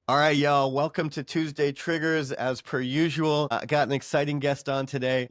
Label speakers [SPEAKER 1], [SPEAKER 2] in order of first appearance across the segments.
[SPEAKER 1] All right, y'all. Welcome to Tuesday Triggers. As per usual, I got an exciting guest on today.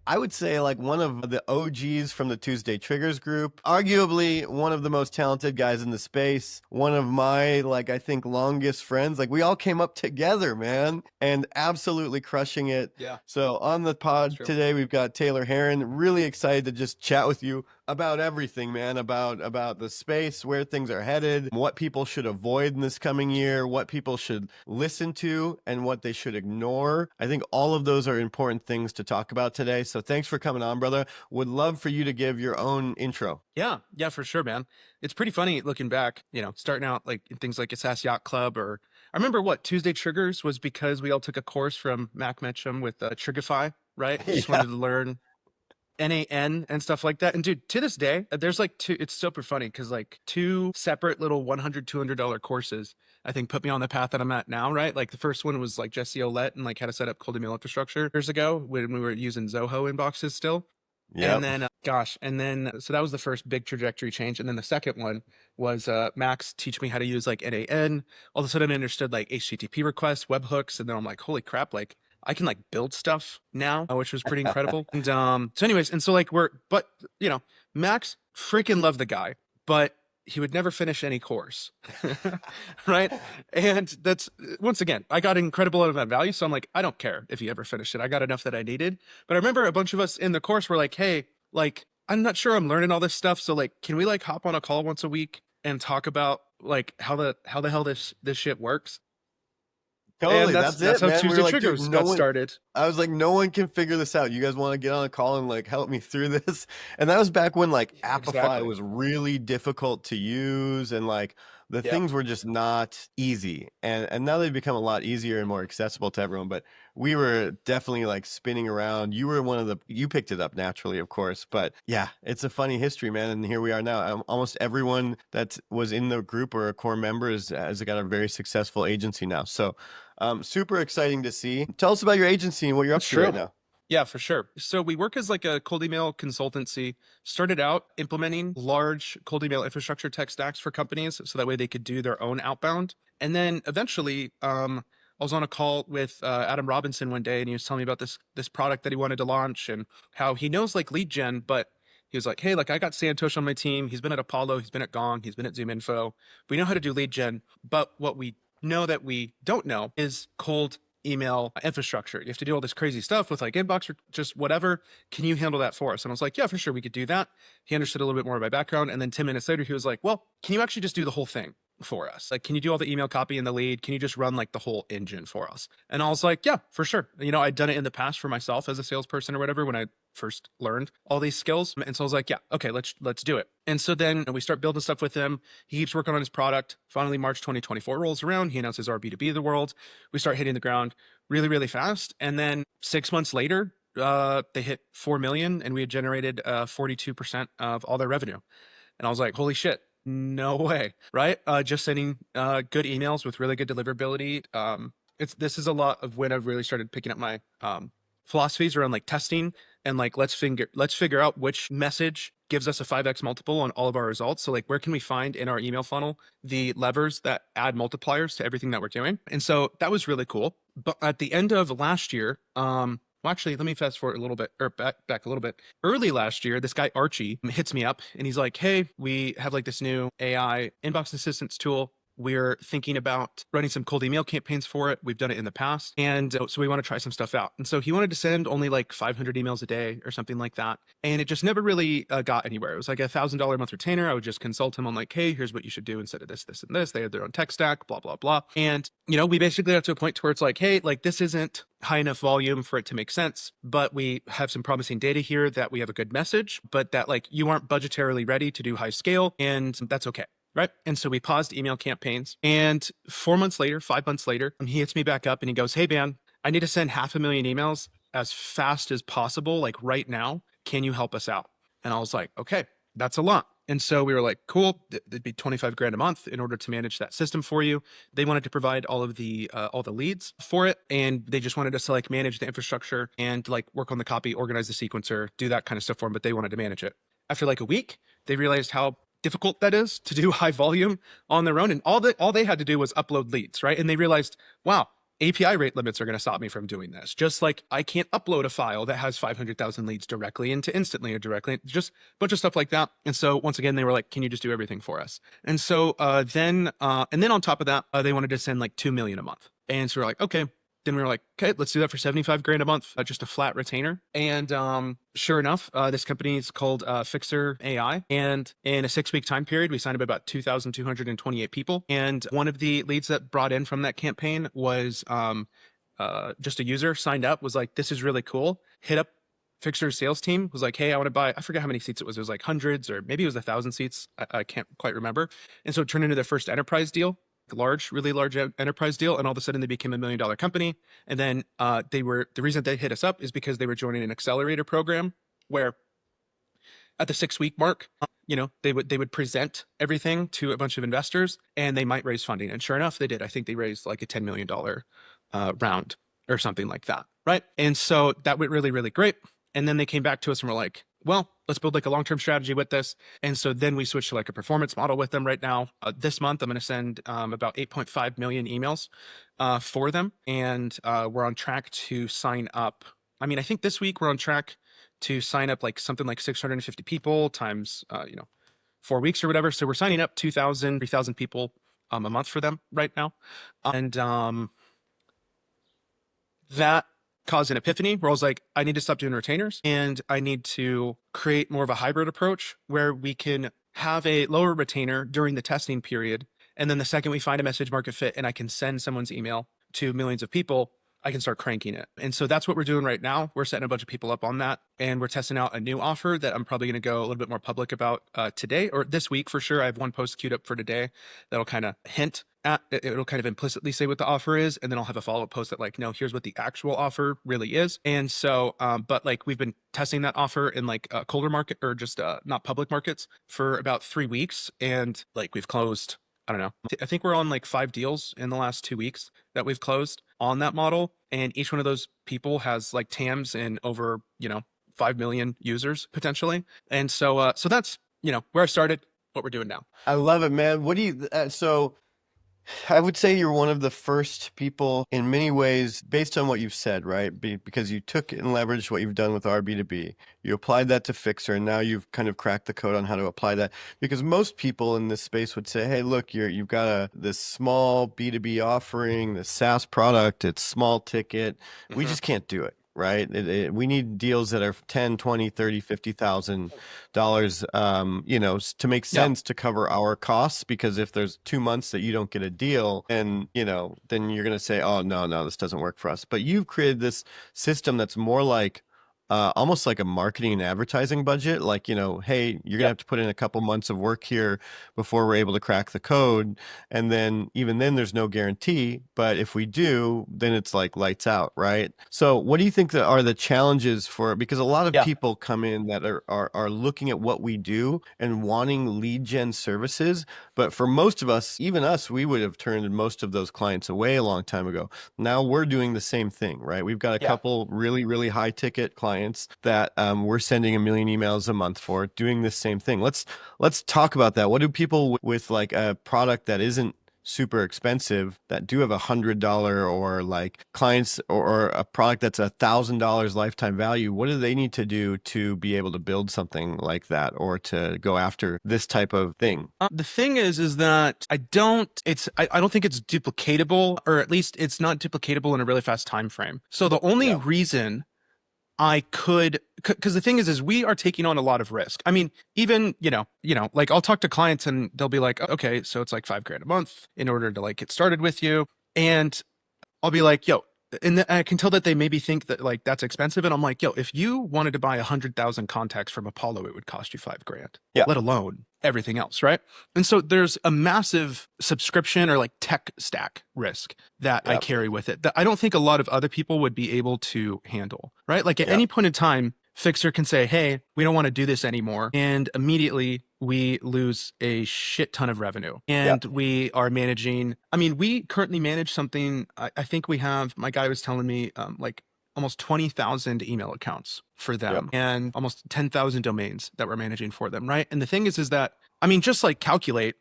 [SPEAKER 1] I would say, like one of the OGs from the Tuesday Triggers group. Arguably one of the most talented guys in the space. One of my, I think, longest friends. Like, we all came up together, man, and absolutely crushing it.
[SPEAKER 2] Yeah,
[SPEAKER 1] So, on the
[SPEAKER 2] that's
[SPEAKER 1] pod
[SPEAKER 2] true.
[SPEAKER 1] today, we've got Taylor Haren. Really excited to just chat with you about everything, man, about the space, where things are headed, what people should avoid in this coming year, what people should listen to, and what they should ignore. I think all of those are important things to talk about today. So thanks for coming on, brother. Would love for you to give your own intro.
[SPEAKER 2] Yeah, for sure, man. It's pretty funny looking back, starting out like in things like a SAS Yacht Club, or I remember what Tuesday Triggers was because we all took a course from Mac Mitchum with Trigify, right? Just
[SPEAKER 1] Yeah.
[SPEAKER 2] wanted to learn NAN and stuff like that. And dude, to this day, there's like it's super funny because like two separate little $100, $200 courses, I think put me on the path that I'm at now, right? Like the first one was like Jesse Olette and like how to set up cold email infrastructure years ago when we were using Zoho inboxes still. And
[SPEAKER 1] Yep.
[SPEAKER 2] then, so that was the first big trajectory change. And then the second one was Max teach me how to use like NAN. All of a sudden I understood like HTTP requests, webhooks. And then I'm like, holy crap, like I can like build stuff now, which was pretty incredible. And so anyways, and so like Max freaking loved the guy, but he would never finish any course. Right. And that's once again, I got incredible amount of value. So I'm like, I don't care if he ever finished it. I got enough that I needed. But I remember a bunch of us in the course were like, hey, like, I'm not sure I'm learning all this stuff. So like, can we like hop on a call once a week and talk about like how the hell this shit works? And
[SPEAKER 1] Totally.
[SPEAKER 2] that's
[SPEAKER 1] That's
[SPEAKER 2] that's
[SPEAKER 1] it,
[SPEAKER 2] how
[SPEAKER 1] man. We
[SPEAKER 2] Tuesday
[SPEAKER 1] were like, dude,
[SPEAKER 2] Triggers got started.
[SPEAKER 1] I was like, no one can figure this out. You guys want to get on a call and like help me through this? And that was back when like Appify
[SPEAKER 2] Exactly.
[SPEAKER 1] was really difficult to use and like the
[SPEAKER 2] Yeah.
[SPEAKER 1] things were just not easy. And now they've become a lot easier and more accessible to everyone. But we were definitely like spinning around. You were you picked it up naturally, of course. But yeah, it's a funny history, man. And here we are now. Almost everyone that was in the group or a core member has got a very successful agency now. So super exciting to see. Tell us about your agency and what you're up
[SPEAKER 2] That's
[SPEAKER 1] to right
[SPEAKER 2] true.
[SPEAKER 1] now.
[SPEAKER 2] Yeah, for sure. So we work as like a cold email consultancy. Started out implementing large cold email infrastructure tech stacks for companies so that way they could do their own outbound. And then eventually, I was on a call with Adam Robinson one day, and he was telling me about this product that he wanted to launch and how he knows like lead gen, but he was like, "Hey, like I got Santosh on my team. He's been at Apollo, he's been at Gong, he's been at Zoom Info. We know how to do lead gen, but what we know that we don't know is cold email infrastructure. You have to do all this crazy stuff with like inbox or just whatever. Can you handle that for us?" And I was like, yeah, for sure, we could do that. He understood a little bit more of my background. And then 10 minutes later, he was like, well, can you actually just do the whole thing for us? Like, can you do all the email copy and the lead? Can you just run like the whole engine for us? And I was like, yeah, for sure. I'd done it in the past for myself as a salesperson or whatever when I first learned all these skills. And so I was like, yeah, okay, let's do it. And so then we start building stuff with him. He keeps working on his product. Finally, March 2024 rolls around. He announces RB2B the world. We start hitting the ground really, really fast. And then 6 months later, they hit 4 million and we had generated 42% of all their revenue. And I was like, holy shit, no way. Right. Just sending good emails with really good deliverability. This is a lot of when I've really started picking up my philosophies around like testing and like let's figure out which message gives us a 5x multiple on all of our results. So like where can we find in our email funnel the levers that add multipliers to everything that we're doing? And so that was really cool. But at the end of last year, well, actually, let me fast forward a little bit or back a little bit. Early last year, this guy Archie hits me up and he's like, "Hey, we have like this new AI inbox assistance tool. We're thinking about running some cold email campaigns for it. We've done it in the past. And so we want to try some stuff out." And so he wanted to send only like 500 emails a day or something like that. And it just never really got anywhere. It was like $1,000 a month retainer. I would just consult him on like, hey, here's what you should do instead of this, this, and this. They had their own tech stack, blah, blah, blah. And, we basically got to a point to where it's like, hey, like this isn't high enough volume for it to make sense, but we have some promising data here that we have a good message, but that like you aren't budgetarily ready to do high scale, and that's okay. Right. And so we paused email campaigns. And 4 months later, 5 months later, he hits me back up and he goes, "Hey, man, I need to send 500,000 emails as fast as possible, like right now. Can you help us out?" And I was like, okay, that's a lot. And so we were like, cool, it'd be 25 grand a month in order to manage that system for you. They wanted to provide all the leads for it. And they just wanted us to like manage the infrastructure and like work on the copy, organize the sequencer, do that kind of stuff for them. But they wanted to manage it. After like a week, they realized how difficult that is to do high volume on their own. And all they had to do was upload leads, right? And they realized, wow, API rate limits are going to stop me from doing this. Just like I can't upload a file that has 500,000 leads directly into Instantly or directly, just a bunch of stuff like that. And so once again, they were like, can you just do everything for us? And so then on top of that, they wanted to send like 2 million a month. And so we're like, okay. Then we were like, okay, let's do that for 75 grand a month, just a flat retainer. And sure enough, this company is called Fyxer AI. And in a 6-week time period, we signed up about 2,228 people. And one of the leads that brought in from that campaign was just a user signed up, was like, this is really cool. Hit up Fyxer's sales team, was like, hey, I want to buy, I forget how many seats it was. It was like hundreds, or maybe it was 1,000 seats. I can't quite remember. And so it turned into their first enterprise deal. Really large enterprise deal, and all of a sudden they became $1 million company. And then the reason they hit us up is because they were joining an accelerator program where at the 6-week mark, they would present everything to a bunch of investors and they might raise funding. And sure enough, they did. I think they raised like a $10 million round or something like that, right? And so that went really, really great. And then they came back to us and were like, well, let's build like a long-term strategy with this. And so then we switched to like a performance model with them right now. This month, I'm going to send about 8.5 million emails for them. And we're on track to sign up. I mean, I think this week we're on track to sign up like something like 650 people times, 4 weeks or whatever. So we're signing up 2,000, 3,000 people a month for them right now. And that caused an epiphany where I was like, I need to stop doing retainers and I need to create more of a hybrid approach where we can have a lower retainer during the testing period. And then the second we find a message market fit and I can send someone's email to millions of people, I can start cranking it. And so that's what we're doing right now. We're setting a bunch of people up on that. And we're testing out a new offer that I'm probably going to go a little bit more public about today or this week for sure. I have one post queued up for today that'll kind of hint at, it'll kind of implicitly say what the offer is. And then I'll have a follow-up post that like, no, here's what the actual offer really is. And so, but like we've been testing that offer in like colder market or just not public markets for about 3 weeks. And like we've closed, I don't know. I think we're on like 5 deals in the last 2 weeks that we've closed on that model. And each one of those people has like TAMs in over, 5 million users potentially. And so, so that's, where I started, what we're doing now.
[SPEAKER 1] I love it, man. What do you, so I would say you're one of the first people in many ways, based on what you've said, right? Because you took and leveraged what you've done with RB2B. You applied that to Fyxer, and now you've kind of cracked the code on how to apply that. Because most people in this space would say, hey, look, you've got this small B2B offering, this SaaS product, it's small ticket. We just can't do it. Right. We need deals that are 10, 20, 30, $50,000, to make sense to cover our costs. Because if there's 2 months that you don't get a deal, and, then you're going to say, oh, no, this doesn't work for us. But you've created this system that's more like almost like a marketing and advertising budget. Like, hey, you're gonna have to put in a couple months of work here before we're able to crack the code. And then even then there's no guarantee. But if we do, then it's like lights out, right? So what do you think that are the challenges for, because a lot of people come in that are looking at what we do and wanting lead gen services. But for most of us, even us, we would have turned most of those clients away a long time ago. Now we're doing the same thing, right? We've got a couple really, really high ticket clients that we're sending 1 million emails a month for, doing this same thing. Let's talk about that. What do people with like a product that isn't super expensive, that do have $100 or like clients, or a product that's $1,000 lifetime value, what do they need to do to be able to build something like that or to go after this type of thing?
[SPEAKER 2] The thing is that I don't think it's duplicatable, or at least it's not duplicatable in a really fast time frame. So the only reason I could, because the thing is we are taking on a lot of risk. I mean, even, like I'll talk to clients and they'll be like, okay, so it's like $5,000 a month in order to like get started with you. And I'll be like, yo, and I can tell that they maybe think that like that's expensive. And I'm like, yo, if you wanted to buy 100,000 contacts from Apollo, it would cost you $5,000, let alone everything else. Right. And so there's a massive subscription or like tech stack risk that I carry with it that I don't think a lot of other people would be able to handle. Right. Like at any point in time, Fyxer can say, hey, we don't want to do this anymore. And immediately we lose a shit ton of revenue. And we are managing, I mean, we currently manage something, I think we have, my guy was telling me like almost 20,000 email accounts for them and almost 10,000 domains that we're managing for them. Right. And the thing is that I mean, just like calculate,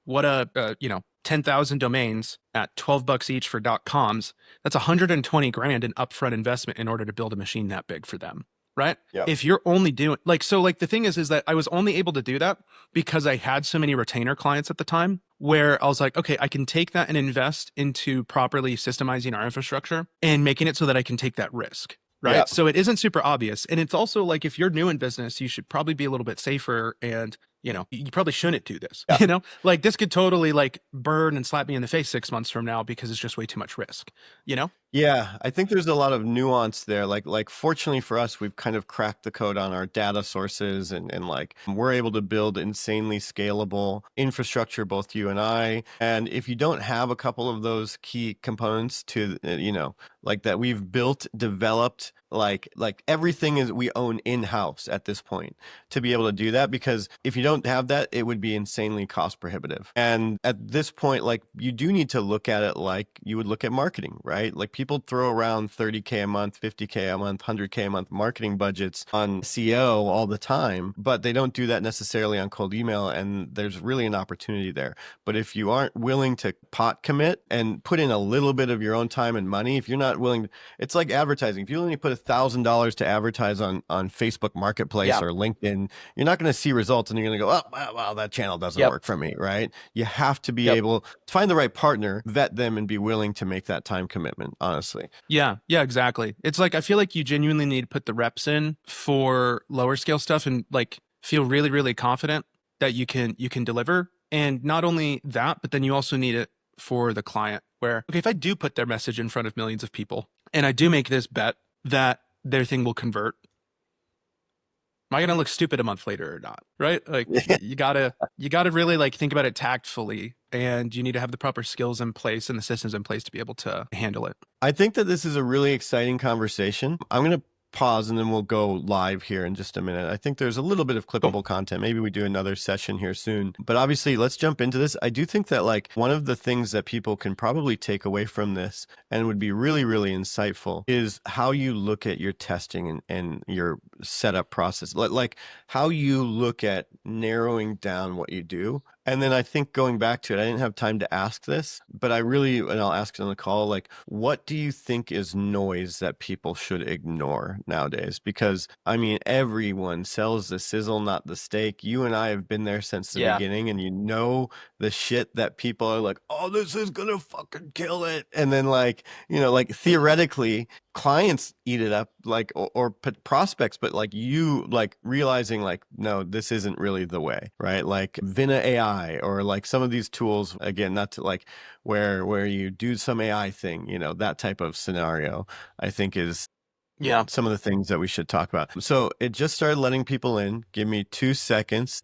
[SPEAKER 2] what a 10,000 domains at 12 bucks each for .coms. That's 120 grand in upfront investment in order to build a machine that big for them, right?
[SPEAKER 1] Yep.
[SPEAKER 2] If you're only doing like, so like the thing is that I was only able to do that because I had so many retainer clients at the time where I was like, okay, I can take that and invest into properly systemizing our infrastructure and making it so that I can take that risk.
[SPEAKER 1] Yeah.
[SPEAKER 2] Right. So it isn't super obvious. And it's also like if you're new in business, you should probably be a little bit safer and you probably shouldn't do this.
[SPEAKER 1] Yeah.
[SPEAKER 2] Like this could totally like burn and slap me in the face 6 months from now because it's just way too much risk, you know?
[SPEAKER 1] Yeah, I think there's a lot of nuance there. Like fortunately for us, we've kind of cracked the code on our data sources and like we're able to build insanely scalable infrastructure, both you and I. And if you don't have a couple of those key components to, like that we've built, developed, like everything is we own in-house at this point to be able to do that, because if you don't have that, it would be insanely cost prohibitive. And at this point, like you do need to look at it like you would look at marketing, right? Like people throw around 30K a month, 50K a month, 100K a month marketing budgets on SEO all the time, but they don't do that necessarily on cold email. And there's really an opportunity there. But if you aren't willing to pot commit and put in a little bit of your own time and money, if you're not willing, it's like advertising. If you only put $1,000 to advertise on Facebook Marketplace
[SPEAKER 2] Yeah.
[SPEAKER 1] or LinkedIn, you're not going to see results, and you're going to go, oh, wow, that channel doesn't
[SPEAKER 2] Yep.
[SPEAKER 1] work for me, right? You have to be
[SPEAKER 2] Yep.
[SPEAKER 1] able to find the right partner, vet them, and be willing to make that time commitment, honestly.
[SPEAKER 2] Yeah. Yeah, exactly. It's like I feel like you genuinely need to put the reps in for lower scale stuff and like feel really, really confident that you can deliver. And not only that, but then you also need it for the client where, okay, if I do put their message in front of millions of people and I do make this bet that their thing will convert, am I gonna look stupid a month later or not? Right? Like you gotta really like think about it tactfully, and you need to have the proper skills in place and the systems in place to be able to handle it.
[SPEAKER 1] I think that this is a really exciting conversation. I'm going to pause and then we'll go live here in just a minute. I think there's a little bit of
[SPEAKER 2] Cool.
[SPEAKER 1] clippable content. Maybe we do another session here soon. But obviously, let's jump into this. I do think that like one of the things that people can probably take away from this and would be really, really insightful is how you look at your testing and your setup process. Like how you look at narrowing down what you do. And then I think going back to it, I didn't have time to ask this, but and I'll ask it on the call, like, what do you think is noise that people should ignore nowadays? Because I mean, everyone sells the sizzle, not the steak. You and I have been there since the
[SPEAKER 2] Yeah.
[SPEAKER 1] beginning, and the shit that people are like, oh, this is gonna fucking kill it. And then like theoretically, clients eat it up, like or prospects, but like you like realizing like, no, this isn't really the way, right? Like Vina AI or like some of these tools, again, not to like where you do some AI thing, that type of scenario, I think is
[SPEAKER 2] Yeah.
[SPEAKER 1] some of the things that we should talk about. So it just started letting people in. Give me 2 seconds.